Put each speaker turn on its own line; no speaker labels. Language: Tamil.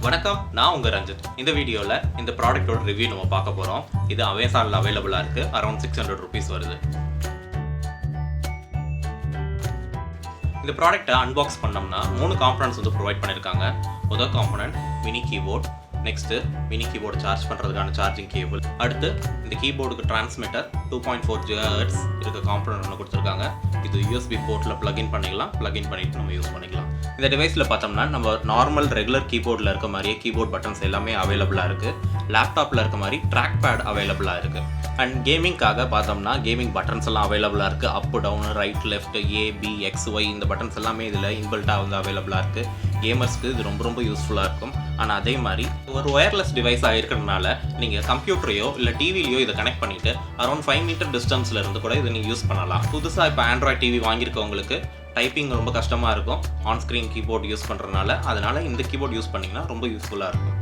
வணக்கம், நான் உங்க ரஞ்சித். இந்த வீடியோல இந்த ப்ராடக்ட்டோட ரிவ்யூ நம்ம பார்க்க போறோம். இது அமேசான்ல அவைலபிளா இருக்கு. அரௌண்ட் 600 rupees வருது. இந்த ப்ராடக்ட்டை அன்பாக்ஸ் பண்ணோம்னா 3 காம்பனன்ட்ஸ் வந்து ப்ரொவைட் பண்ணிருக்காங்க. முதல் component mini keyboard, next mini keyboard charge பண்றதுக்கான சார்ஜிங் கேபிள், அடுத்து இந்த கீபோர்டுக்கு டிரான்ஸ்மிட்டர் 2.4 GHz இருக்க காம்பனன்ட் ஒன்று கொடுத்துருக்காங்க. இது USB போர்ட்ல பிளக்இன் பண்ணிக்கலாம். பிளக்இன் பண்ணிட்டு நம்ம யூஸ் பண்ணிக்கலாம். இந்த டிவைஸ்ல பார்த்தோம்னா நம்ம நார்மல் ரெகுலர் கீபோர்டில் இருக்க மாதிரியே கீபோர்ட் பட்டன்ஸ் எல்லாமே அவைலபிளாக இருக்கு. லேப்டாப்ல இருக்க மாதிரி ட்ராக் பேட் அவைலபிளாக இருக்கு. அண்ட் கேமிங்காக பார்த்தோம்னா கேமிங் பட்டன்ஸ் எல்லாம் அவைலபிளாக இருக்கு. Up down, right, left, A, B, X, Y இந்த பட்டன்ஸ் எல்லாமே இதில் இன்பில்ட்டாக வந்து அவைலபிளாக இருக்கு. கேமர்ஸ்க்கு இது ரொம்ப யூஸ்ஃபுல்லாக இருக்கும். ஆனால் அதே மாதிரி ஒரு ஒயர்லெஸ் டிவைஸாக இருக்கிறதுனால நீங்கள் கம்ப்யூட்டரையோ இல்லை டிவிலையோ இதை கனெக்ட் பண்ணிவிட்டு அரௌண்ட் 5 மீட்டர் டிஸ்டன்ஸில் இருந்து கூட இதை நீங்கள் யூஸ் பண்ணலாம். புதுசாக இப்போ ஆண்ட்ராய்ட் டிவி வாங்கியிருக்கவங்களுக்கு டைப்பிங் ரொம்ப கஷ்டமாக இருக்கும் ஆன் ஸ்க்ரீன் கீபோர்டு யூஸ் பண்ணுறதுனால. அதனால் இந்த கீபோர்டு யூஸ் பண்ணிங்கன்னா ரொம்ப யூஸ்ஃபுல்லாக இருக்கும்.